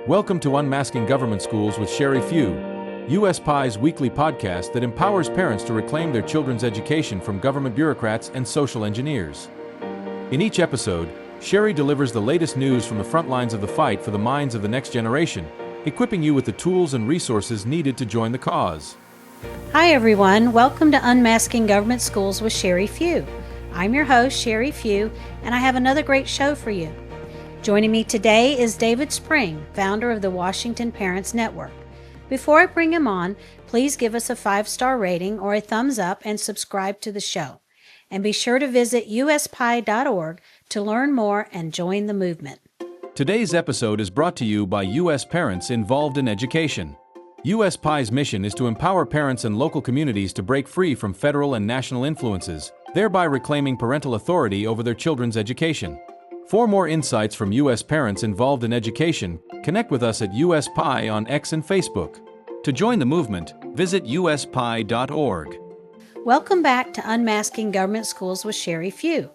Welcome to Unmasking Government Schools with Sherry Few, US PI's weekly podcast that empowers parents to reclaim their children's education from government bureaucrats and social engineers. In each episode, Sherry delivers the latest news from the front lines of the fight for the minds of the next generation, equipping you with the tools and resources needed to join the cause. Hi everyone, welcome to Unmasking Government Schools with Sherry Few. I'm your host, Sherry Few, and I have another great show for you. Joining me today is David Spring, founder of the Washington Parents Network. Before I bring him on, please give us a 5-star rating or a thumbs up and subscribe to the show. And be sure to visit uspie.org to learn more and join the movement. Today's episode is brought to you by US parents involved in education. US PI's mission is to empower parents and local communities to break free from federal and national influences, thereby reclaiming parental authority over their children's education. For more insights from US parents involved in education, connect with us at US PI on X and Facebook. To join the movement, visit uspie.org. Welcome back to Unmasking Government Schools with Sherry Few.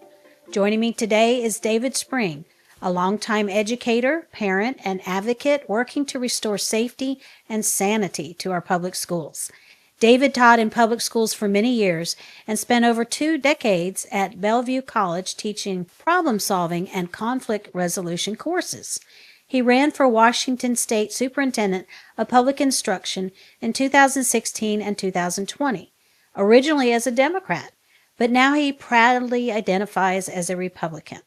Joining me today is David Spring, a longtime educator, parent, and advocate working to restore safety and sanity to our public schools. David taught in public schools for many years and spent over 2 decades at Bellevue College teaching problem-solving and conflict resolution courses. He ran for Washington State Superintendent of Public Instruction in 2016 and 2020, originally as a Democrat, but now he proudly identifies as a Republican.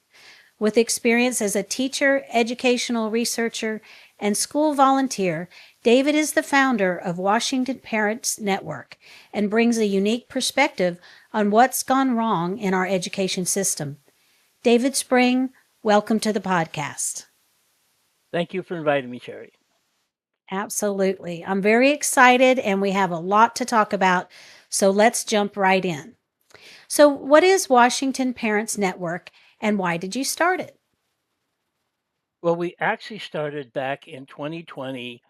With experience as a teacher, educational researcher, and school volunteer, David is the founder of Washington Parents Network and brings a unique perspective on what's gone wrong in our education system. David Spring, welcome to the podcast. Thank you for inviting me, Sherry. Absolutely. I'm very excited and we have a lot to talk about, so let's jump right in. So what is Washington Parents Network and why did you start it? Well, we actually started back in 2020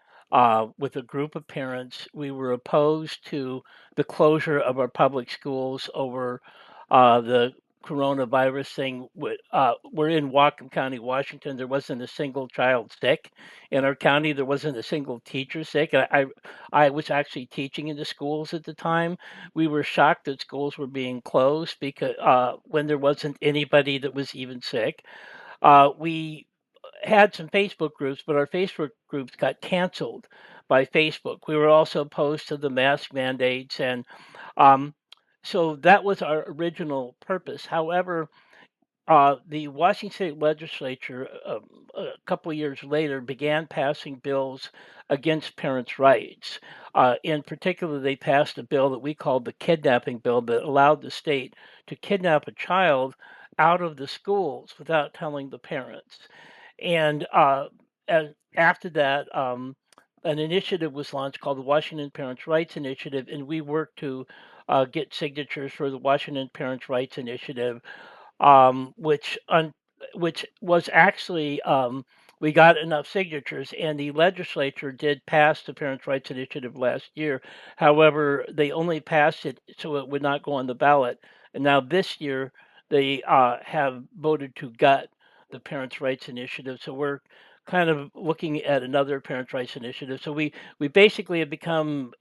with a group of parents. We were opposed to the closure of our public schools over the coronavirus thing. We're in Whatcom County, Washington. There wasn't a single child sick in our county. There wasn't a single teacher sick. I was actually teaching in the schools at the time. We were shocked that schools were being closed because when there wasn't anybody that was even sick. We had some Facebook groups, but our Facebook groups got canceled by Facebook. We were also opposed to the mask mandates, and um, so that was our original purpose. However, the Washington State Legislature, a couple of years later, began passing bills against parents' rights. In particular, they passed a bill that we called the kidnapping bill that allowed the state to kidnap a child out of the schools without telling the parents. And after that, an initiative was launched called the Washington Parents' Rights Initiative, and we worked to get signatures for the Washington Parents' Rights Initiative, um, which un- which was actually we got enough signatures, and the legislature did pass the Parents' Rights Initiative last year. However, they only passed it so it would not go on the ballot, and now this year they have voted to gut the Parents' Rights Initiative. So we're kind of looking at another Parents' Rights Initiative. So we basically have become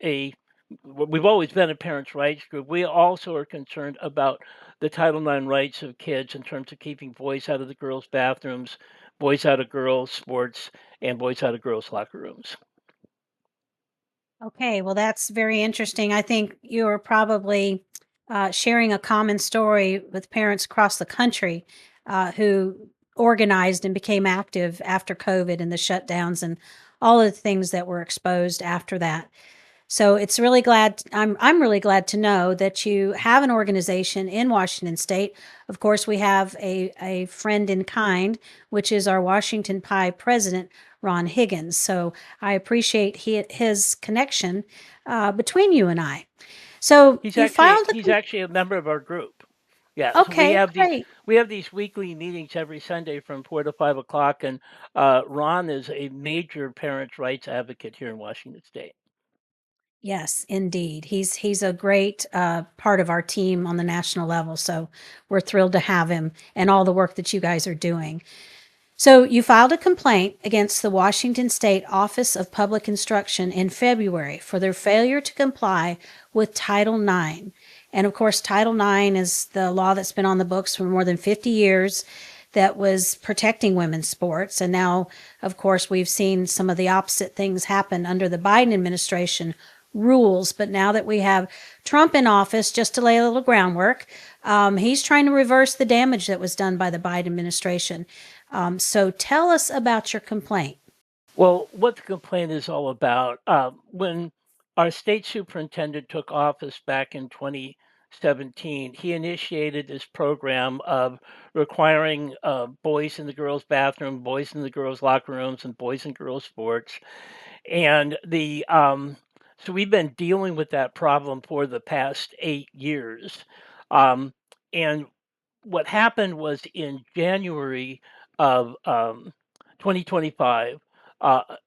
we've always been a parents' rights group. We also are concerned about the Title IX rights of kids in terms of keeping boys out of the girls' bathrooms, boys out of girls' sports, and boys out of girls' locker rooms. Okay, well, that's very interesting. I think you're probably sharing a common story with parents across the country who organized and became active after COVID and the shutdowns and all of the things that were exposed after that. So it's really glad I'm really glad to know that you have an organization in Washington State. Of course, we have a friend in kind, which is our Washington PI president, Ron Higgins. So I appreciate his connection between you and I. So He's you actually filed he's actually a member of our group. Yes, okay, great. we have these weekly meetings every Sunday from 4 to 5 o'clock, and Ron is a major parents' rights advocate here in Washington State. Yes, indeed. He's a great part of our team on the national level. So we're thrilled to have him and all the work that you guys are doing. So, you filed a complaint against the Washington State Office of Public Instruction in February for their failure to comply with Title IX. And of course, Title IX is the law that's been on the books for more than 50 years that was protecting women's sports. And now, of course, we've seen some of the opposite things happen under the Biden administration rules. But now that we have Trump in office, just to lay a little groundwork, he's trying to reverse the damage that was done by the Biden administration. So tell us about your complaint. Well, what the complaint is all about, when our state superintendent took office back in 2017, he initiated this program of requiring boys in the girls' bathroom, boys in the girls' locker rooms, and boys and girls' sports. And so we've been dealing with that problem for the past 8 years. Um, and what happened was in January of 2025,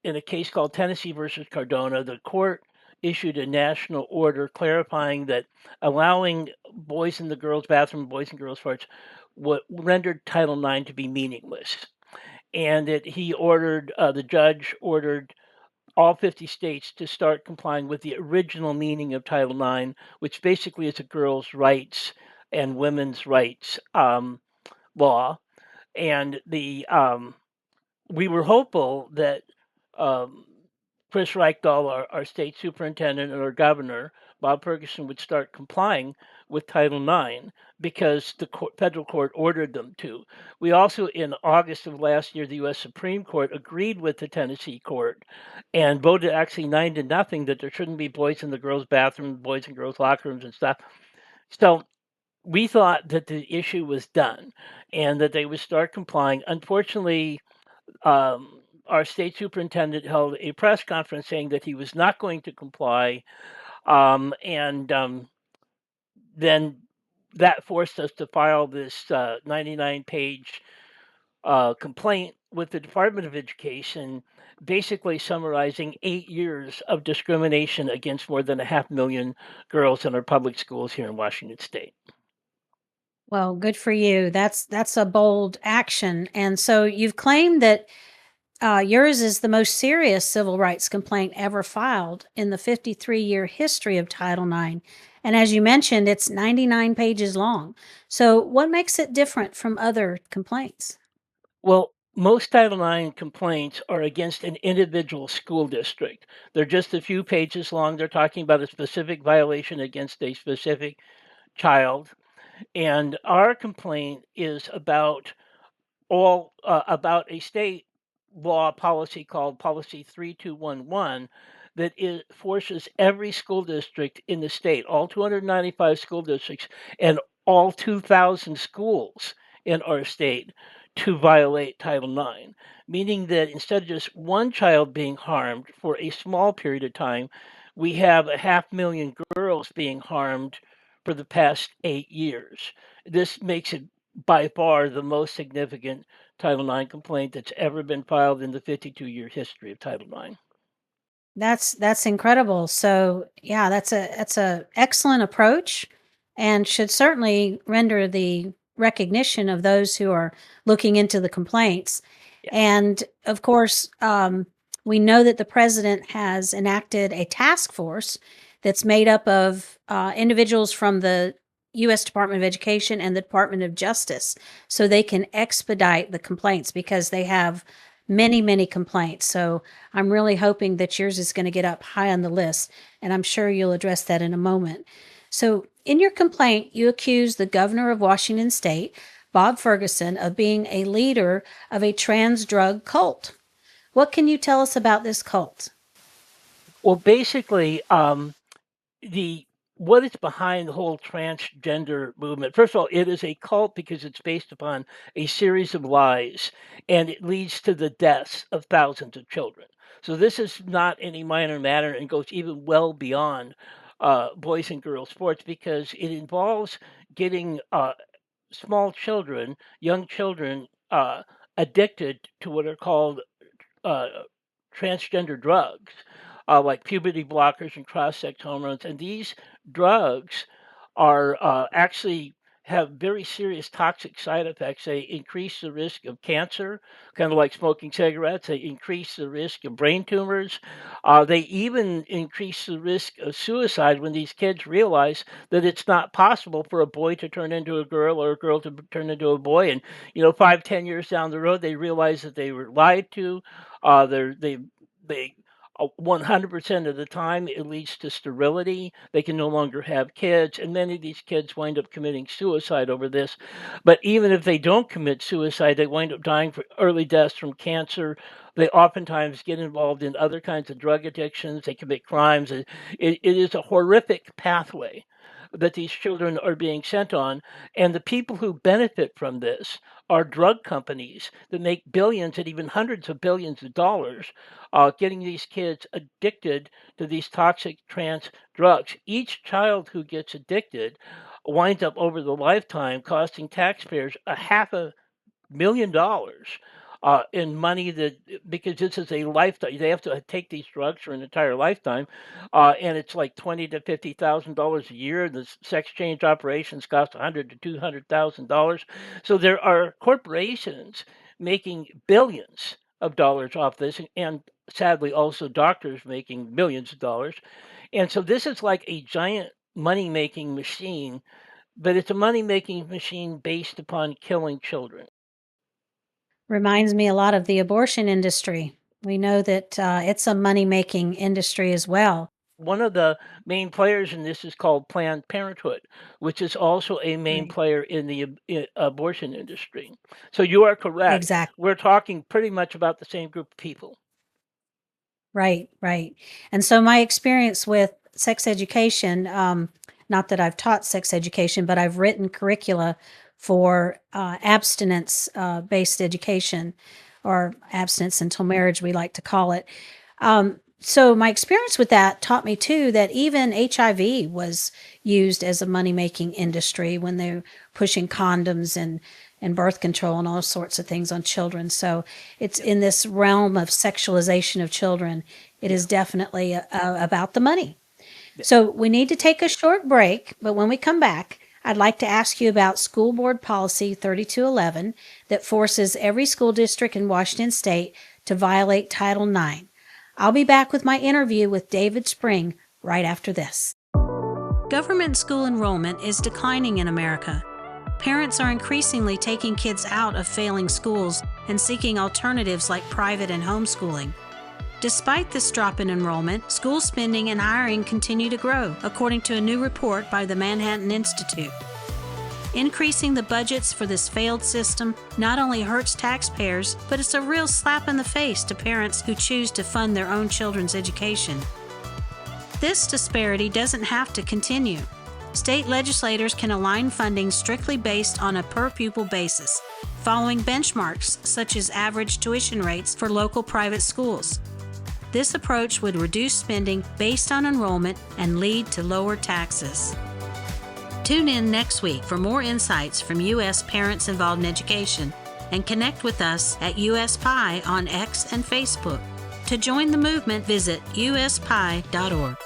in a case called Tennessee versus Cardona, the court issued a national order clarifying that allowing boys in the girls' bathroom, boys and girls' sports, what rendered Title IX to be meaningless. And that the judge ordered all 50 states to start complying with the original meaning of Title IX, which basically is a girls' rights and women's rights law. And we were hopeful that um, Chris Reichdahl, our state superintendent, and our governor, Bob Ferguson, would start complying with Title IX because the federal court ordered them to. We also, in August of last year, the U.S. Supreme Court agreed with the Tennessee court and voted actually 9-0 that there shouldn't be boys in the girls' bathroom, boys and girls' locker rooms and stuff. So we thought that the issue was done and that they would start complying. Unfortunately, our state superintendent held a press conference saying that he was not going to comply. And then that forced us to file this 99-page complaint with the Department of Education, basically summarizing 8 years of discrimination against more than 500,000 girls in our public schools here in Washington State. Well, good for you. That's a bold action. And so you've claimed that yours is the most serious civil rights complaint ever filed in the 53-year history of Title IX. And as you mentioned, it's 99 pages long. So what makes it different from other complaints? Well, most Title IX complaints are against an individual school district. They're just a few pages long. They're talking about a specific violation against a specific child. And our complaint is about a state law policy called Policy 3211 that forces every school district in the state, all 295 school districts, and all 2,000 schools in our state to violate Title IX, meaning that instead of just one child being harmed for a small period of time, we have 500,000 girls being harmed for the past 8 years. This makes it by far the most significant Title IX complaint that's ever been filed in the 52-year history of Title IX. That's incredible. So yeah, that's a excellent approach and should certainly render the recognition of those who are looking into the complaints. Yeah. And of course, we know that the president has enacted a task force that's made up of individuals from the U.S. Department of Education and the Department of Justice, so they can expedite the complaints because they have many, many complaints. So I'm really hoping that yours is going to get up high on the list, and I'm sure you'll address that in a moment. So, in your complaint, you accuse the governor of Washington State, Bob Ferguson, of being a leader of a trans drug cult. What can you tell us about this cult? Well, basically, the what is behind the whole transgender movement. First of all, it is a cult because it's based upon a series of lies, and it leads to the deaths of thousands of children. So this is not any minor matter and goes even well beyond boys and girls sports because it involves getting small children, young children, addicted to what are called uh, transgender drugs, like puberty blockers and cross sex hormones. And these drugs are actually have very serious toxic side effects. They increase the risk of cancer, kind of like smoking cigarettes. They increase the risk of brain tumors. They even increase the risk of suicide when these kids realize that it's not possible for a boy to turn into a girl or a girl to turn into a boy. And 5, 10 years down the road, they realize that they were lied to. They 100% of the time, it leads to sterility. They can no longer have kids, and many of these kids wind up committing suicide over this. But even if they don't commit suicide, they wind up dying for early deaths from cancer. They oftentimes get involved in other kinds of drug addictions. They commit crimes. It is a horrific pathway that these children are being sent on. And the people who benefit from this are drug companies that make billions and even hundreds of billions of dollars getting these kids addicted to these toxic trans drugs. Each child who gets addicted winds up over the lifetime costing taxpayers a $500,000 in money that because this is a lifetime. They have to take these drugs for an entire lifetime, and it's like $20,000 to $50,000 a year. The sex change operations cost $100,000 to $200,000. So there are corporations making billions of dollars off this, and sadly also doctors making millions of dollars. And so this is like a giant money making machine, but it's a money making machine based upon killing children. Reminds me a lot of the abortion industry. We know that it's a money making industry as well. One of the main players in this is called Planned Parenthood, which is also a main Right. player in the abortion industry. So you are correct. Exactly. We're talking pretty much about the same group of people. Right, right. And so my experience with sex education, not that I've taught sex education, but I've written curricula for abstinence based education, or abstinence until marriage, we like to call it. So my experience with that taught me too that even HIV was used as a money making industry when they're pushing condoms and birth control and all sorts of things on children. So it's Yeah, in this realm of sexualization of children. It yeah, is definitely about the money. yeah. So we need to take a short break, but when we come back, I'd like to ask you about School Board Policy 3211 that forces every school district in Washington state to violate Title IX. I'll be back with my interview with David Spring right after this. Government school enrollment is declining in America. Parents are increasingly taking kids out of failing schools and seeking alternatives like private and homeschooling. Despite this drop in enrollment, school spending and hiring continue to grow, according to a new report by the Manhattan Institute. Increasing the budgets for this failed system not only hurts taxpayers, but it's a real slap in the face to parents who choose to fund their own children's education. This disparity doesn't have to continue. State legislators can align funding strictly based on a per-pupil basis, following benchmarks such as average tuition rates for local private schools. This approach would reduce spending based on enrollment and lead to lower taxes. Tune in next week for more insights from U.S. parents involved in education, and connect with us at USPI on X and Facebook. To join the movement, visit uspie.org.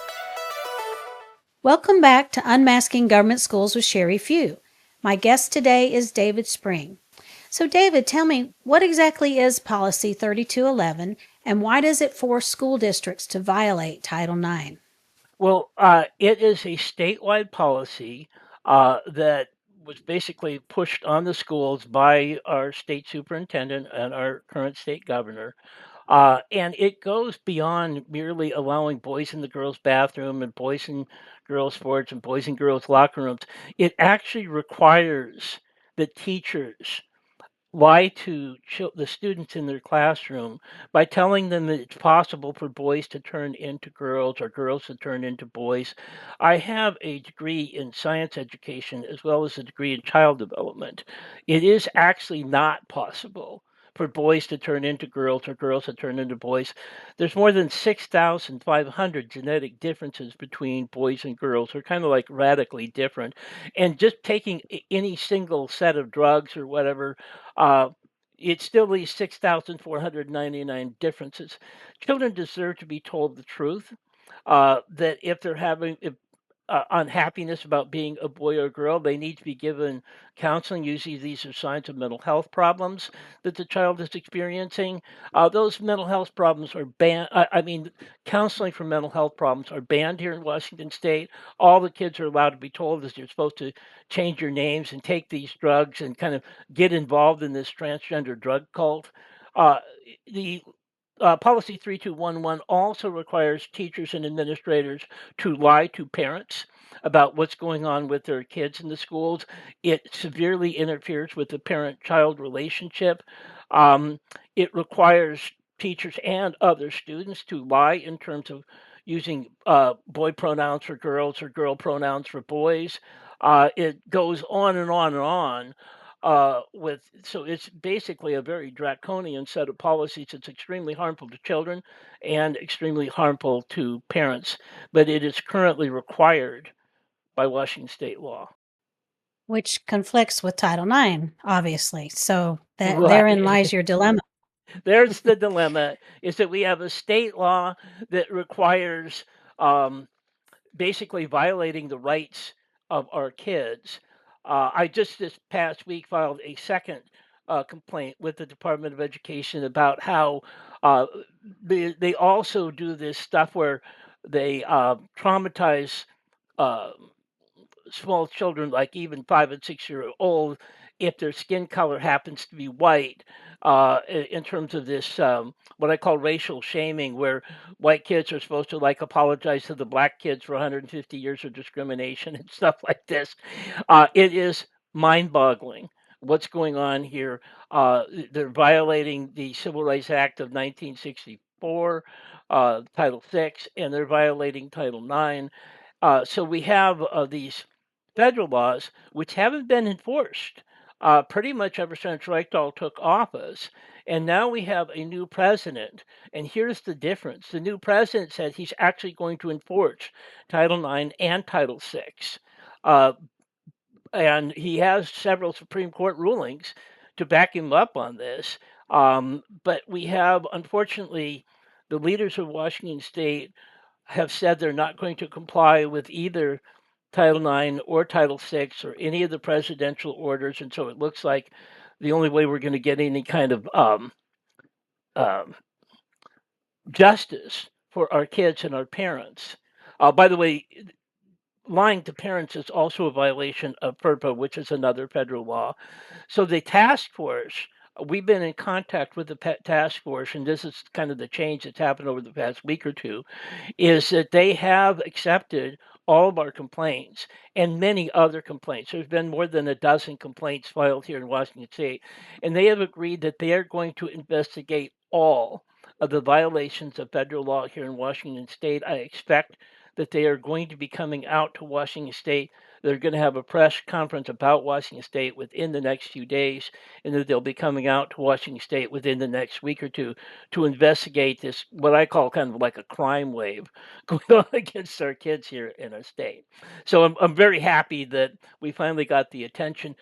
Welcome back to Unmasking Government Schools with Sherry Few. My guest today is David Spring. So David, tell me, what exactly is Policy 3211 and why does it force school districts to violate Title IX? Well, it is a statewide policy that was basically pushed on the schools by our state superintendent and our current state governor. And it goes beyond merely allowing boys in the girls' bathroom and boys in girls' sports and boys in girls' locker rooms. It actually requires the teachers lie to the students in their classroom by telling them that it's possible for boys to turn into girls or girls to turn into boys. I have a degree in science education as well as a degree in child development. It is actually not possible for boys to turn into girls or girls to turn into boys. There's more than 6,500 genetic differences between boys and girls. They're kind of like radically different. And just taking any single set of drugs or whatever, uh, it still leaves 6,499 differences. Children deserve to be told the truth. That if they're having, if unhappiness about being a boy or girl. They need to be given counseling. Usually, these are signs of mental health problems that the child is experiencing. Those mental health problems are banned. I mean, counseling for mental health problems are banned here in Washington State. All the kids are allowed to be told is you're supposed to change your names and take these drugs and kind of get involved in this transgender drug cult. Uh, the Policy 3211 also requires teachers and administrators to lie to parents about what's going on with their kids in the schools. It severely interferes with the parent child relationship. Um, it requires teachers and other students to lie in terms of using boy pronouns for girls or girl pronouns for boys. It goes on and on and on with so it's basically a very draconian set of policies. It's extremely harmful to children and extremely harmful to parents, but it is currently required by Washington state law. which conflicts with Title IX, obviously. So that therein Right. lies your dilemma. There's the dilemma is that we have a state law that requires um, basically violating the rights of our kids. I just this past week filed a second complaint with the Department of Education about how uh, they also do this stuff where they traumatize uh, small children, like even 5 and 6 year old, if their skin color happens to be white, in terms of this what I call racial shaming, where white kids are supposed to like apologize to the black kids for 150 years of discrimination and stuff like this. It is mind-boggling what's going on here. They're violating the Civil Rights Act of 1964, Title VI, and they're violating Title IX. So we have these federal laws which haven't been enforced pretty much ever since Reichdahl took office. And now we have a new president. And here's the difference: the new president said he's actually going to enforce Title IX and Title VI. Uh, and he has several Supreme Court rulings to back him up on this. But we have, unfortunately, the leaders of Washington State have said they're not going to comply with either Title IX or Title VI or any of the presidential orders. And so it looks like the only way we're going to get any kind of um, justice for our kids and our parents. By the way, lying to parents is also a violation of FERPA, which is another federal law. So the task force, we've been in contact with the task force, and this is kind of the change that's happened over the past week or two, is that they have accepted all of our complaints and many other complaints. There's been more than a dozen complaints filed here in Washington State, and they have agreed that they are going to investigate all of the violations of federal law here in Washington State. I expect that they are going to be coming out to Washington State. They're going to have a press conference about Washington State within the next few days, and that they'll be coming out to Washington State within the next week or two to investigate this, what I call kind of like a crime wave going on against our kids here in our state. So I'm very happy that we finally got the attention.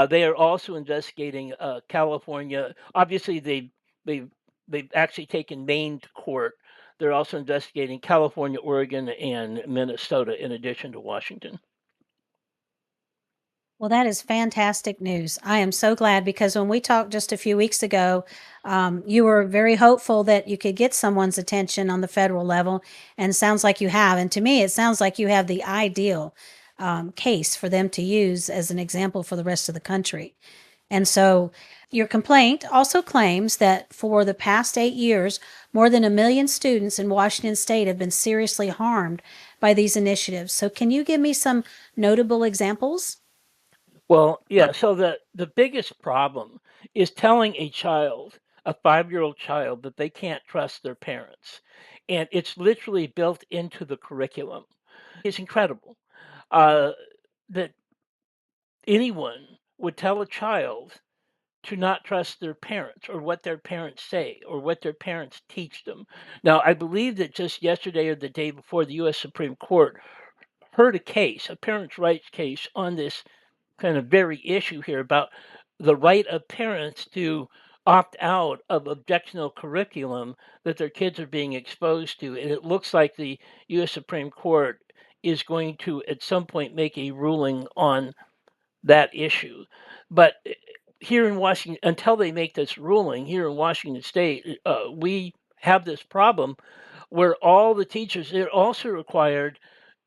They are also investigating California. Obviously, they've actually taken Maine to court. They're also investigating California, Oregon, and Minnesota in addition to Washington. Well, that is fantastic news. I am so glad because when we talked just a few weeks ago, you were very hopeful that you could get someone's attention on the federal level, and sounds like you have. And to me, it sounds like you have the ideal case for them to use as an example for the rest of the country. And so your complaint also claims that for the past 8 years, more than 1 million students in Washington state have been seriously harmed by these initiatives. So can you give me some notable examples? Well, yeah. So the biggest problem is telling a child, a 5-year-old child, that they can't trust their parents, and it's literally built into the curriculum. It's incredible uh, that anyone would tell a child to not trust their parents or what their parents say or what their parents teach them. Now, I believe that just yesterday or the day before, the U.S. Supreme Court heard a case, a parents' rights case, on this kind of very issue here about the right of parents to opt out of objectionable curriculum that their kids are being exposed to. And it looks like the U.S. Supreme Court is going to at some point make a ruling on that issue. But here in Washington, until they make this ruling here in Washington State, we have this problem where all the teachers, they're also required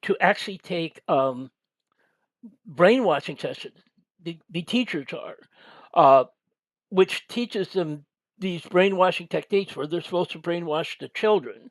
to actually take brainwashing sessions. The teachers are, uh, which teaches them these brainwashing techniques where they're supposed to brainwash the children.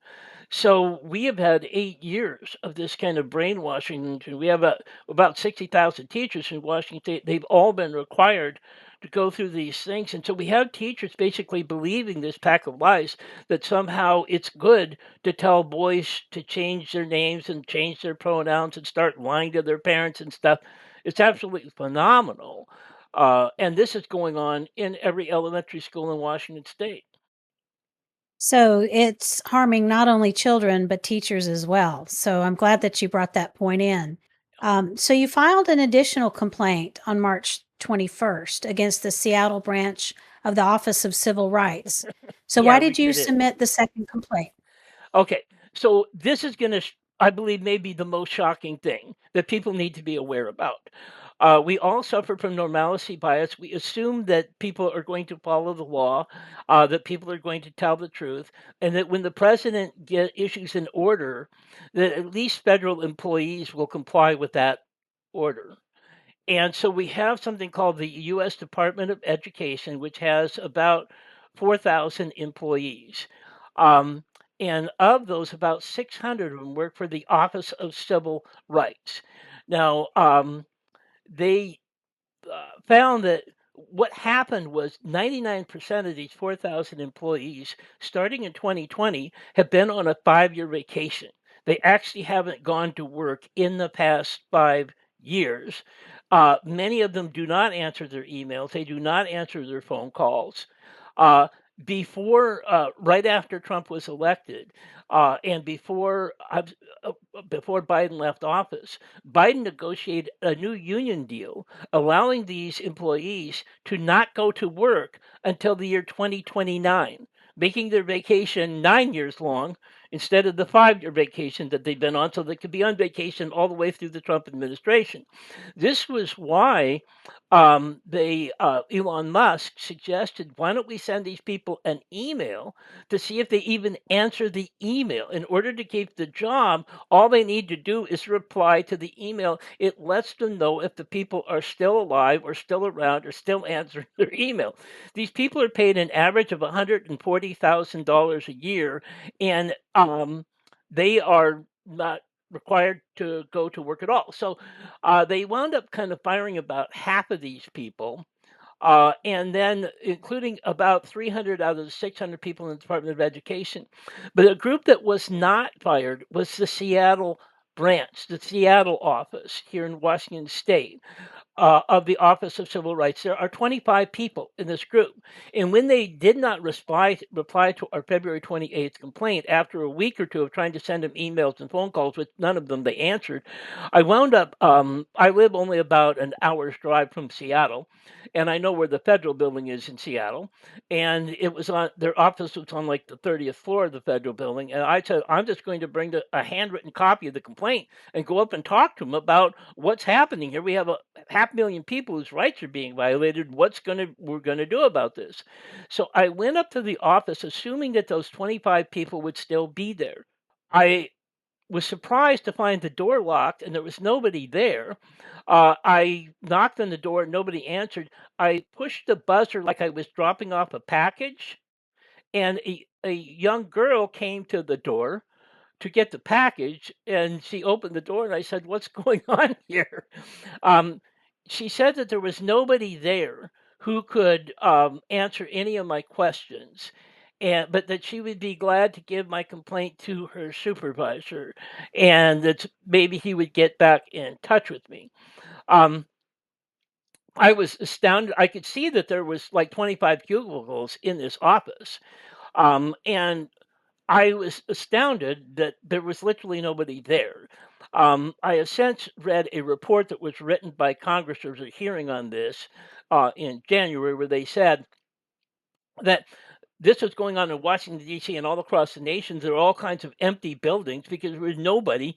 So we have had 8 years of this kind of brainwashing. And we have about 60,000 teachers in Washington State. They've all been required to go through these things. And so we have teachers basically believing this pack of lies that somehow it's good to tell boys to change their names and change their pronouns and start lying to their parents and stuff. It's absolutely phenomenal. And this is going on in every elementary school in Washington State. So it's harming not only children, but teachers as well. So I'm glad that you brought that point in. So you filed an additional complaint on March 21st against the Seattle branch of the Office of Civil Rights. So Yeah, why we did you sure did. submit the second complaint? Okay, so this is going to, I believe, maybe the most shocking thing that people need to be aware about. We all suffer from normalcy bias. We assume that people are going to follow the law, that people are going to tell the truth, and that when the president issues an order, that at least federal employees will comply with that order. And so we have something called the U.S. Department of Education, which has about 4,000 employees. Um, and of those, about 600 of them work for the Office of Civil Rights. Now, they found that what happened was 99% of these 4,000 employees, starting in 2020, have been on a 5 year vacation. They actually haven't gone to work in the past 5 years. Many of them do not answer their emails, they do not answer their phone calls. Uh, right after Trump was elected, and before Biden left office, Biden negotiated a new union deal allowing these employees to not go to work until the year 2029, making their vacation 9 years long instead of the 5 year vacation that they've been on, so they could be on vacation all the way through the Trump administration. This was why Elon Musk suggested, why don't we send these people an email to see if they even answer the email? In order to keep the job, all they need to do is reply to the email. It lets them know if the people are still alive or still around or still answering their email. These people are paid an average of $140,000 a year, and they are not required to go to work at all. So they wound up kind of firing about half of these people. And then including about 300 out of the 600 people in the Department of Education. But a group that was not fired was the Seattle branch, the Seattle office here in Washington State of the Office of Civil Rights. There are 25 people in this group. And when they did not reply to our February 28th complaint after a week or two of trying to send them emails and phone calls, with none of them they answered, I wound up, I live only about an hour's drive from Seattle, and I know where the federal building is in Seattle. And it was on, their office was on like the 30th floor of the federal building. And I said, I'm just going to bring a handwritten copy of the complaint and go up and talk to them about what's happening here. We have a 500,000 people whose rights are being violated. We're gonna do about this? So I went up to the office, assuming that those 25 people would still be there. I was surprised to find the door locked and there was nobody there. I knocked on the door, nobody answered. I pushed the buzzer like I was dropping off a package, and a young girl came to the door to get the package, and she opened the door, and I said, "What's going on here?" Um, she said that there was nobody there who could answer any of my questions, and but that she would be glad to give my complaint to her supervisor, and that maybe he would get back in touch with me. Um, I was astounded. I could see that there was like 25 cubicles in this office, and I was astounded that there was literally nobody there. I have since read a report that was written by Congress. There was a hearing on this in January where they said that this was going on in Washington, D.C. and all across the nation. There were all kinds of empty buildings because there was nobody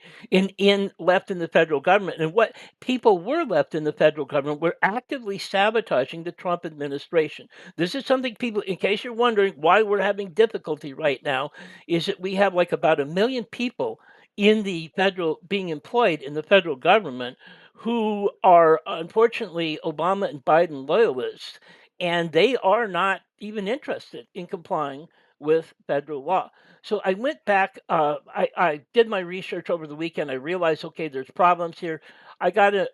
left in the federal government. And what people were left in the federal government were actively sabotaging the Trump administration. This is something people, in case you're wondering why we're having difficulty right now, is that we have like about 1 million people in the federal being employed in the federal government who are unfortunately Obama and Biden loyalists, and they are not even interested in complying with federal law. So I went back. I did my research over the weekend. I realized, okay, there's problems here. I got a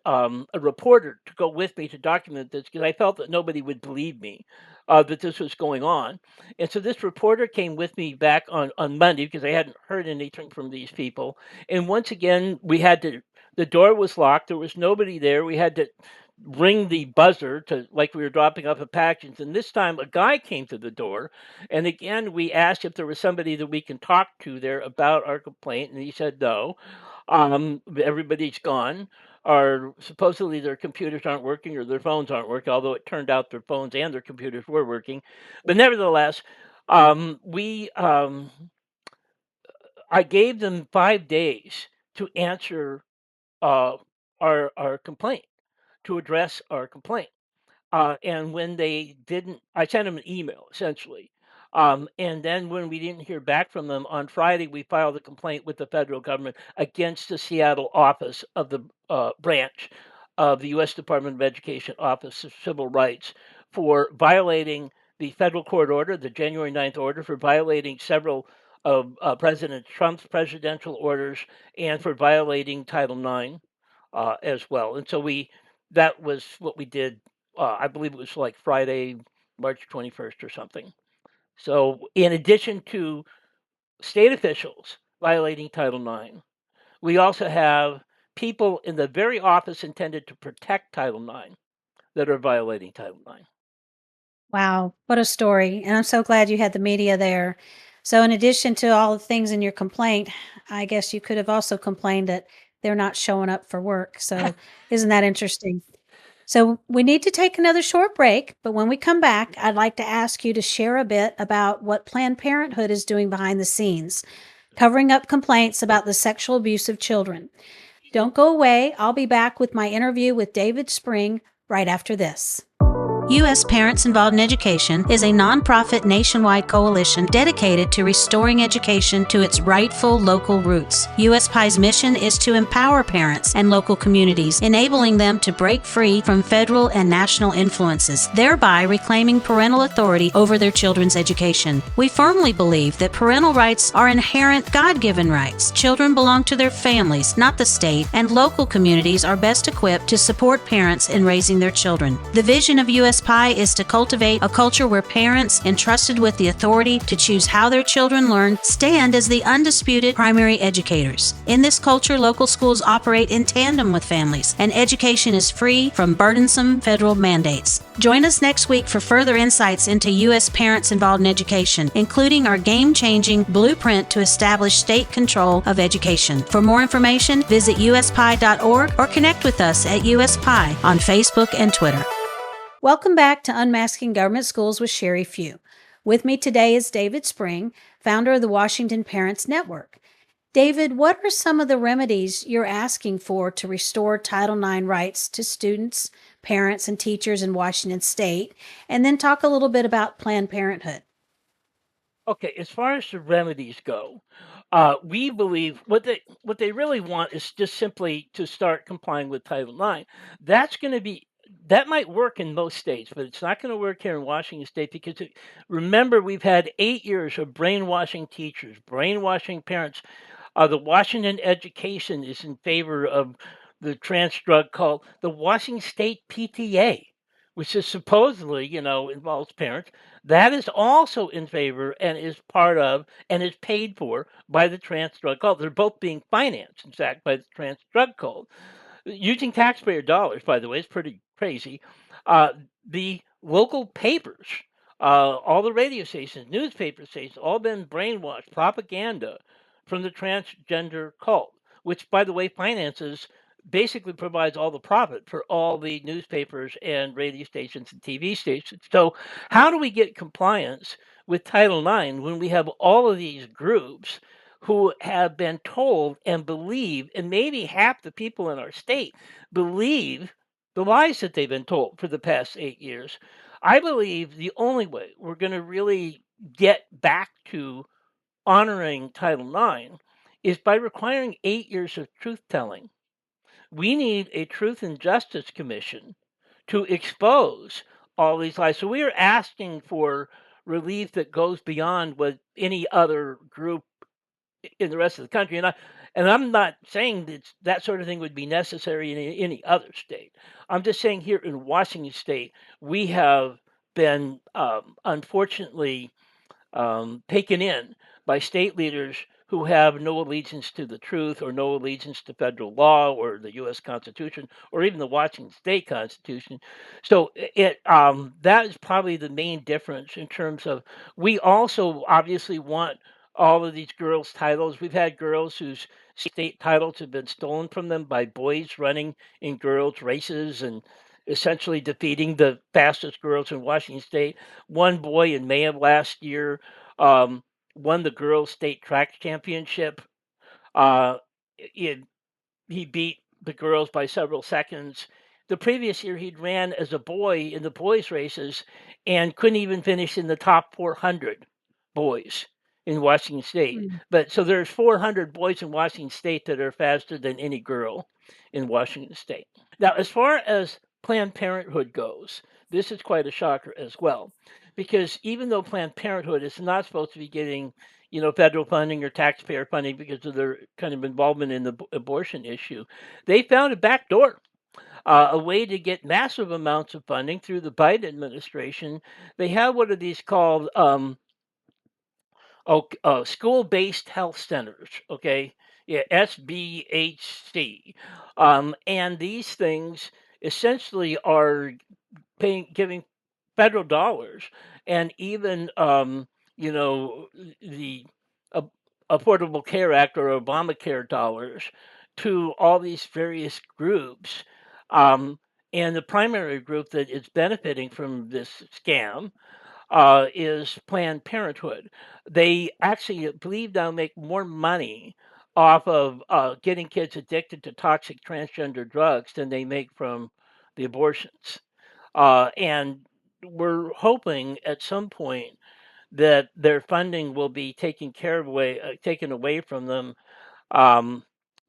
reporter to go with me to document this because I felt that nobody would believe me that this was going on. And so this reporter came with me back on Monday because I hadn't heard anything from these people. And once again, the door was locked. There was nobody there. We had to ring the buzzer to like we were dropping off a package. And this time a guy came to the door. And again, we asked if there was somebody that we can talk to there about our complaint. And he said no. Everybody's gone. Or supposedly their computers aren't working or their phones aren't working, although it turned out their phones and their computers were working. But nevertheless, we I gave them 5 days to answer uh, our complaint, to address our complaint. And when they didn't, I sent them an email essentially. And then when we didn't hear back from them on Friday, we filed a complaint with the federal government against the Seattle office of the branch of the U.S. Department of Education Office of Civil Rights for violating the federal court order, the January 9th order, for violating several of President Trump's presidential orders and for violating Title IX as well. And so that was what we did. I believe it was like Friday, March 21st or something. So, in addition to state officials violating Title IX, we also have people in the very office intended to protect Title IX that are violating Title IX. Wow, what a story. And I'm so glad you had the media there. So, in addition to all the things in your complaint, I guess you could have also complained that they're not showing up for work. So, isn't that interesting? So, we need to take another short break, but when we come back, I'd like to ask you to share a bit about what Planned Parenthood is doing behind the scenes, covering up complaints about the sexual abuse of children. Don't go away. I'll be back with my interview with David Spring right after this. U.S. Parents Involved in Education is a nonprofit nationwide coalition dedicated to restoring education to its rightful local roots. U.S. PI's mission is to empower parents and local communities, enabling them to break free from federal and national influences, thereby reclaiming parental authority over their children's education. We firmly believe that parental rights are inherent God-given rights. Children belong to their families, not the state, and local communities are best equipped to support parents in raising their children. The vision of U.S. PI is to cultivate a culture where parents, entrusted with the authority to choose how their children learn, stand as the undisputed primary educators. In this culture, local schools operate in tandem with families, and education is free from burdensome federal mandates. Join us next week for further insights into U.S. Parents Involved in Education, including our game-changing blueprint to establish state control of education. For more information, visit uspi.org or connect with us at USPI on Facebook and Twitter. Welcome back to Unmasking Government Schools with Sherry Few. With me today is David Spring, founder of the Washington Parents Network. David, what are some of the remedies you're asking for to restore Title IX rights to students, parents, and teachers in Washington State? And then talk a little bit about Planned Parenthood. Okay, as far as the remedies go, we believe what they really want is just simply to start complying with Title IX. That might work in most states, but it's not going to work here in Washington State because remember we've had 8 years of brainwashing teachers, brainwashing parents. The Washington education is in favor of the trans drug called the Washington State PTA, which is supposedly, involves parents. That is also in favor and is part of and is paid for by the trans drug cult. They're both being financed, in fact, by the trans drug cult using taxpayer dollars, by the way, is pretty crazy. The local papers, all the radio stations, newspaper stations, all been brainwashed propaganda from the transgender cult, which, by the way, basically provides all the profit for all the newspapers and radio stations and TV stations. So, how do we get compliance with Title IX when we have all of these groups who have been told and believe, and maybe half the people in our state believe the lies that they've been told for the past 8 years. I believe the only way we're going to really get back to honoring Title IX is by requiring 8 years of truth telling. We need a Truth and Justice Commission to expose all these lies. So we are asking for relief that goes beyond what any other group in the rest of the country. And I'm not saying that that sort of thing would be necessary in any other state. I'm just saying here in Washington State, we have been unfortunately taken in by state leaders who have no allegiance to the truth or no allegiance to federal law or the U.S. Constitution or even the Washington State Constitution. So that is probably the main difference in terms of we also obviously want all of these girls' titles. We've had girls whose state titles have been stolen from them by boys running in girls' races and essentially defeating the fastest girls in Washington State. One boy in May of last year um, won the girls' state track championship. Uh, it, he beat the girls by several seconds. The previous year, he'd ran as a boy in the boys' races and couldn't even finish in the top 400 boys in Washington State. Mm. But so there's 400 boys in Washington State that are faster than any girl in Washington State. Now, as far as Planned Parenthood goes, this is quite a shocker as well, because even though Planned Parenthood is not supposed to be getting, federal funding or taxpayer funding because of their kind of involvement in the abortion issue, they found a back door, a way to get massive amounts of funding through the Biden administration. They have what are these called? School-based health centers. Okay, yeah, SBHC, and these things essentially are giving federal dollars and even you know the uh, Affordable Care Act or Obamacare dollars to all these various groups. Um, and the primary group that is benefiting from this scam is Planned Parenthood. They actually believe they'll make more money off of getting kids addicted to toxic transgender drugs than they make from the abortions. And we're hoping at some point that their funding will be taken away from them um,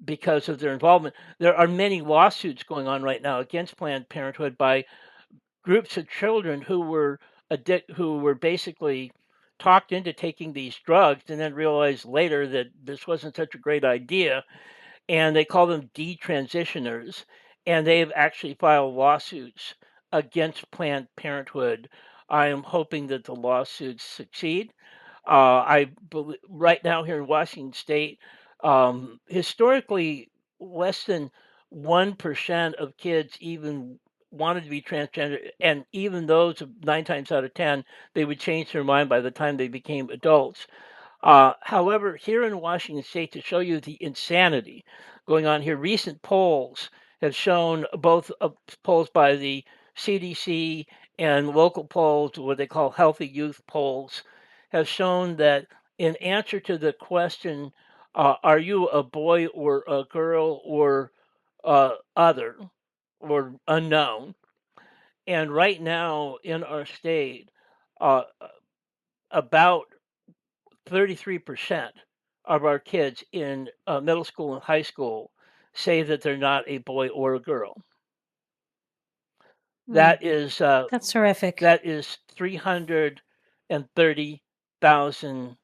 because of their involvement. There are many lawsuits going on right now against Planned Parenthood by groups of children who were basically talked into taking these drugs and then realized later that this wasn't such a great idea, and they call them detransitioners, and they've actually filed lawsuits against Planned Parenthood. I am hoping that the lawsuits succeed. I believe right now here in Washington State, historically, less than 1% of kids even wanted to be transgender, and even those 9 times out of 10, they would change their mind by the time they became adults. However, here in Washington State, to show you the insanity going on here, recent polls have shown both polls by the CDC and local polls, what they call healthy youth polls, have shown that in answer to the question, are you a boy or a girl or other or unknown? And right now in our state, uh, about 33% of our kids in middle school and high school say that they're not a boy or a girl. Mm. That is That's horrific. that is 330,000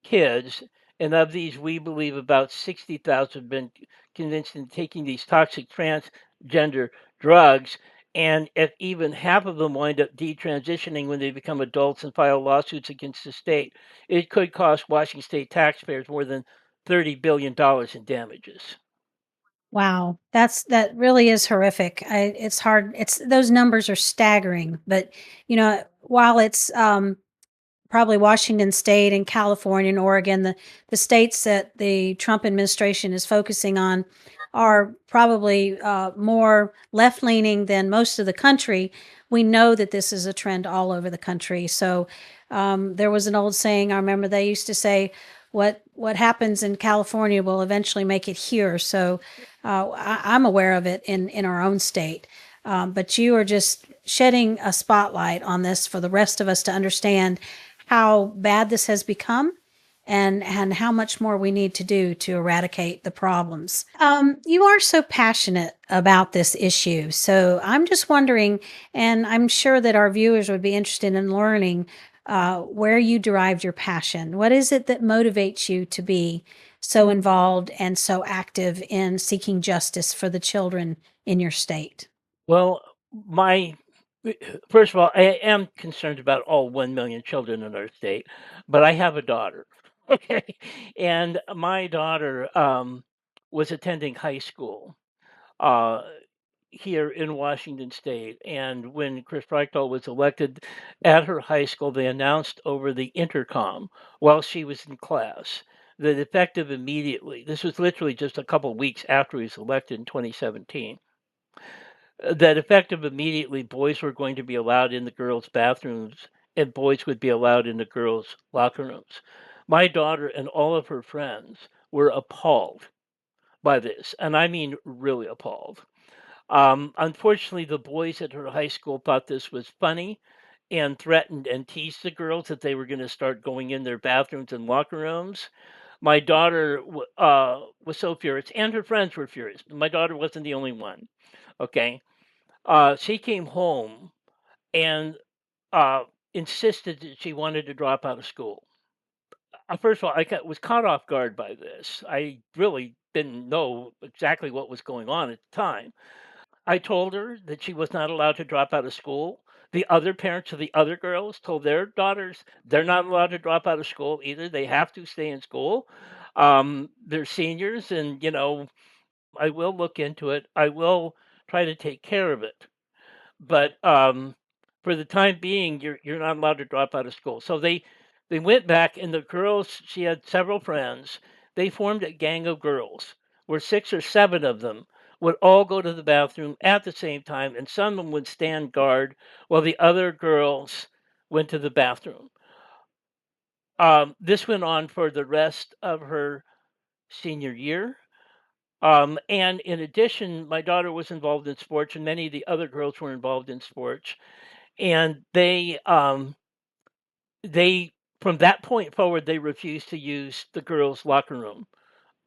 kids, and of these, we believe about 60,000 have been convinced in taking these toxic transgender drugs. And if even half of them wind up detransitioning when they become adults and file lawsuits against the state, it could cost Washington state taxpayers more than $30 billion in damages. Wow, that really is horrific. It's hard. It's those numbers are staggering. But while it's probably Washington State and California and Oregon, the states that the Trump administration is focusing on are probably more left leaning than most of the country. We know that this is a trend all over the country. So There was an old saying, I remember they used to say, what happens in California will eventually make it here. So I'm aware of it in our own state. But you are just shedding a spotlight on this for the rest of us to understand how bad this has become and how much more we need to do to eradicate the problems. You are so passionate about this issue. So I'm just wondering, and I'm sure that our viewers would be interested in learning where you derived your passion. What is it that motivates you to be so involved and so active in seeking justice for the children in your state? Well, my first of all, I am concerned about all 1 million children in our state, but I have a daughter. Okay. And my daughter was attending high school uh, here in Washington State. And when Chris Reichel was elected at her high school, they announced over the intercom while she was in class that effective immediately, this was literally just a couple of weeks after he was elected in 2017, that effective immediately boys were going to be allowed in the girls' bathrooms and boys would be allowed in the girls' locker rooms. My daughter and all of her friends were appalled by this, and I mean really appalled. Unfortunately, the boys at her high school thought this was funny and threatened and teased the girls that they were going to start going in their bathrooms and locker rooms. My daughter was so furious, and her friends were furious. My daughter wasn't the only one. Okay. She came home and uh, insisted that she wanted to drop out of school. First of all, was caught off guard by this. I really didn't know exactly what was going on at the time. I told her that she was not allowed to drop out of school. The other parents of the other girls told their daughters they're not allowed to drop out of school either. They have to stay in school. They're seniors, and I will look into it. I will try to take care of it. But for the time being, you're not allowed to drop out of school. So they went back, and the girls. She had several friends. They formed a gang of girls, where 6 or 7 of them would all go to the bathroom at the same time, and some of them would stand guard while the other girls went to the bathroom. This went on for the rest of her senior year. And in addition, my daughter was involved in sports, and many of the other girls were involved in sports. And they from that point forward, they refused to use the girls' locker room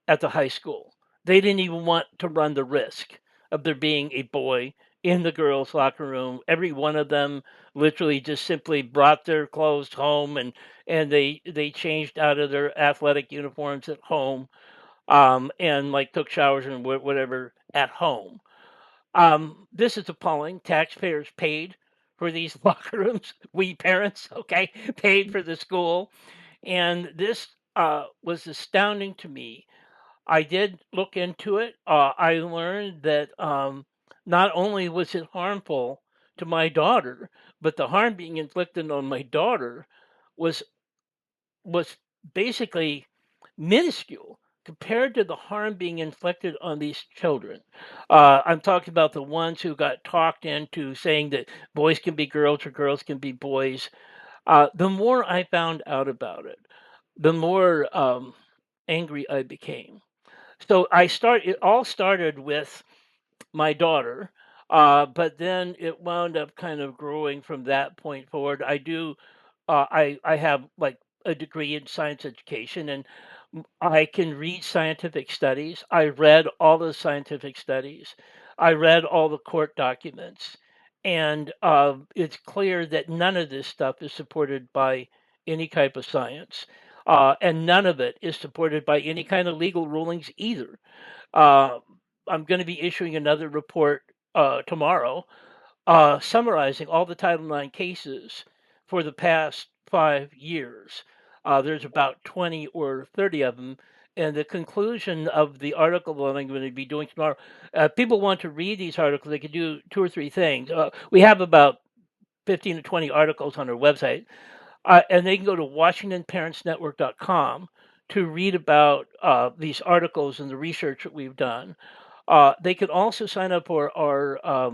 at the high school. They didn't even want to run the risk of there being a boy in the girls' locker room. Every one of them literally just simply brought their clothes home, and they changed out of their athletic uniforms at home, and like took showers and whatever at home. This is appalling. Taxpayers paid for these locker rooms. We parents, okay, paid for the school, and this was astounding to me. I did look into it. I learned that not only was it harmful to my daughter, but the harm being inflicted on my daughter was was basically minuscule compared to the harm being inflicted on these children. I'm talking about the ones who got talked into saying that boys can be girls or girls can be boys. The more I found out about it, the more angry I became. So it all started with my daughter, but then it wound up kind of growing from that point forward. I have like a degree in science education, and I can read scientific studies. I read all the scientific studies. I read all the court documents, and it's clear that none of this stuff is supported by any type of science, and none of it is supported by any kind of legal rulings either. Uh, I'm going to be issuing another report tomorrow, summarizing all the Title IX cases for the past 5 years. There's about 20 or 30 of them. And the conclusion of the article that I'm going to be doing tomorrow, people want to read these articles, they can do 2 or 3 things. We have about 15 to 20 articles on our website, and they can go to WashingtonParentsNetwork.com to read about these articles and the research that we've done. They can also sign up for our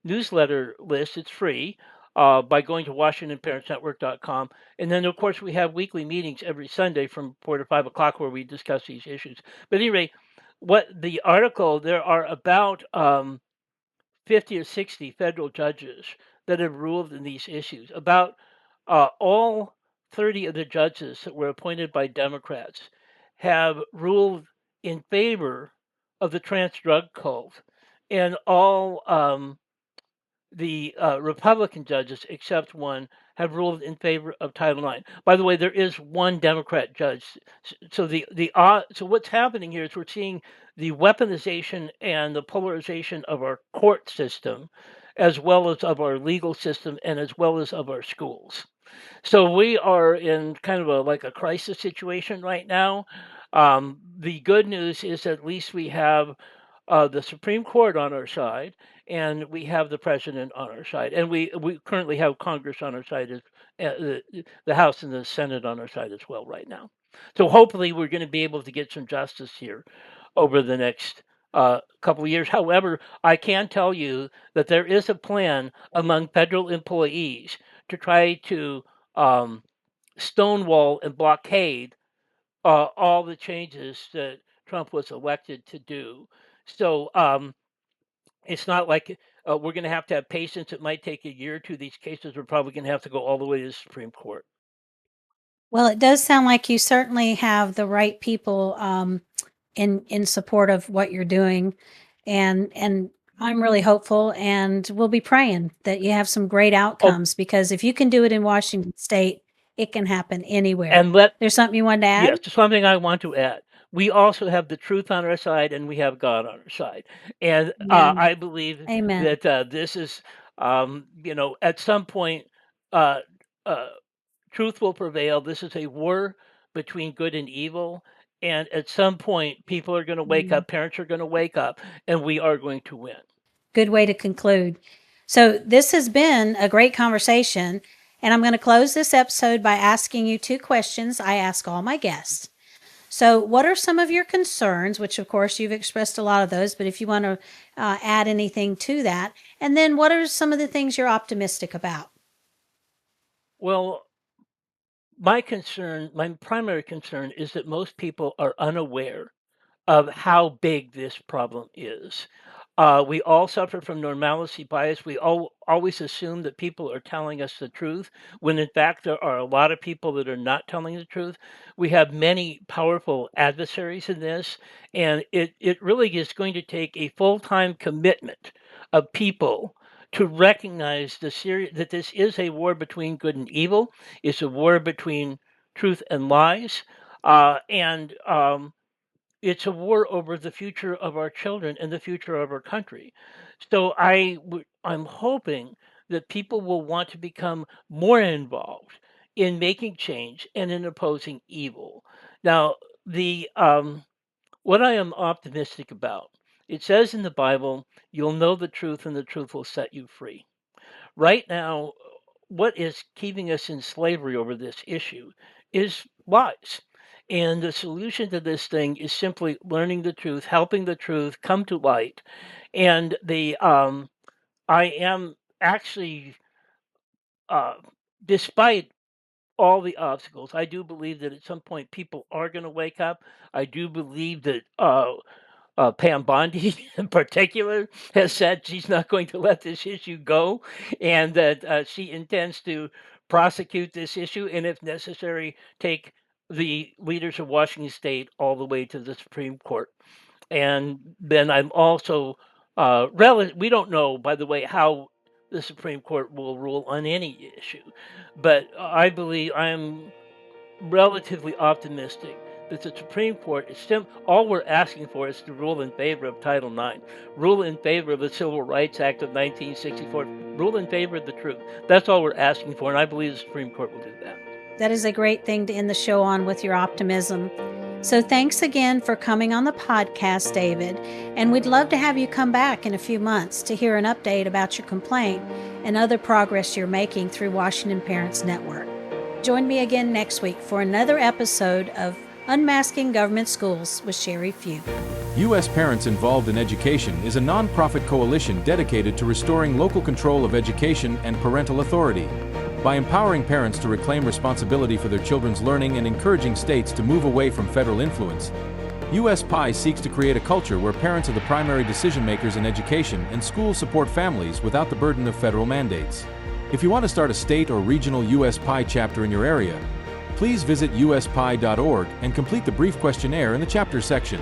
newsletter list. It's free. by going to WashingtonParentsNetwork.com. And then, of course, we have weekly meetings every Sunday from 4 to 5 o'clock where we discuss these issues. But anyway, what the article, there are about 50 or 60 federal judges that have ruled in these issues. About all 30 of the judges that were appointed by Democrats have ruled in favor of the trans drug cult, and all the Republican judges, except one, have ruled in favor of Title IX. By the way, there is one Democrat judge. So so what's happening here is we're seeing the weaponization and the polarization of our court system, as well as of our legal system, and as well as of our schools. So we are in kind of like a crisis situation right now. The good news is at least we have the Supreme Court on our side, and we have the president on our side, and we currently have Congress on our side, as the House and the Senate on our side as well right now. So hopefully we're going to be able to get some justice here over the next couple of years. However, I can tell you that there is a plan among federal employees to try to stonewall and blockade all the changes that Trump was elected to do. So it's not like we're going to have patience. It might take a year or two. These cases are probably going to have to go all the way to the Supreme Court. Well, it does sound like you certainly have the right people in support of what you're doing, and I'm really hopeful, and we'll be praying that you have some great Oh, outcomes, because if you can do it in Washington State, it can happen anywhere. and There's something you wanted to add? yes, something I want to add. We also have the truth on our side, and we have God on our side. And Amen. I believe Amen. that this is, at some point, uh, uh, truth will prevail. This is a war between good and evil. And at some point, people are going to wake up, parents are going to wake up, and we are going to win. Good way to conclude. So, this has been a great conversation, and I'm going to close this episode by asking you two questions I ask all my guests. So, what are some of your concerns, which of course you've expressed a lot of those, but if you want to add anything to that, and then what are some of the things you're optimistic about? Well, my primary concern is that most people are unaware of how big this problem is. We all suffer from normalcy bias. We all always assume that people are telling us the truth, when in fact there are a lot of people that are not telling the truth. We have many powerful adversaries in this, and it really is going to take a full-time commitment of people to recognize that this is a war between good and evil. It's a war between truth and lies, and it's a war over the future of our children and the future of our country. So I'm hoping that people will want to become more involved in making change and in opposing evil. Now, the what I am optimistic about, it says in the Bible, you'll know the truth and the truth will set you free. Right now, what is keeping us in slavery over this issue is lies. And the solution to this thing is simply learning the truth, helping the truth come to light. And I am actually, uh, despite all the obstacles, I do believe that at some point people are going to wake up. I do believe that Pam Bondi, in particular, has said she's not going to let this issue go, and that she intends to prosecute this issue, and if necessary, take the leaders of Washington State all the way to the Supreme Court. And then I'm also we don't know, by the way, how the Supreme Court will rule on any issue, but I believe I'm relatively optimistic that the Supreme Court all we're asking for is to rule in favor of Title IX, rule in favor of the Civil Rights Act of 1964, rule in favor of the truth. That's all we're asking for, and I believe the Supreme Court will do that. That is a great thing to end the show on, with your optimism. So thanks again for coming on the podcast, David. And we'd love to have you come back in a few months to hear an update about your complaint and other progress you're making through Washington Parents Network. Join me again next week for another episode of Unmasking Government Schools with Sherry Few. U.S. Parents Involved in Education is a nonprofit coalition dedicated to restoring local control of education and parental authority. By empowering parents to reclaim responsibility for their children's learning and encouraging states to move away from federal influence, U.S. PI seeks to create a culture where parents are the primary decision-makers in education and schools support families without the burden of federal mandates. If you want to start a state or regional U.S. PI chapter in your area, please visit uspi.org and complete the brief questionnaire in the chapter section.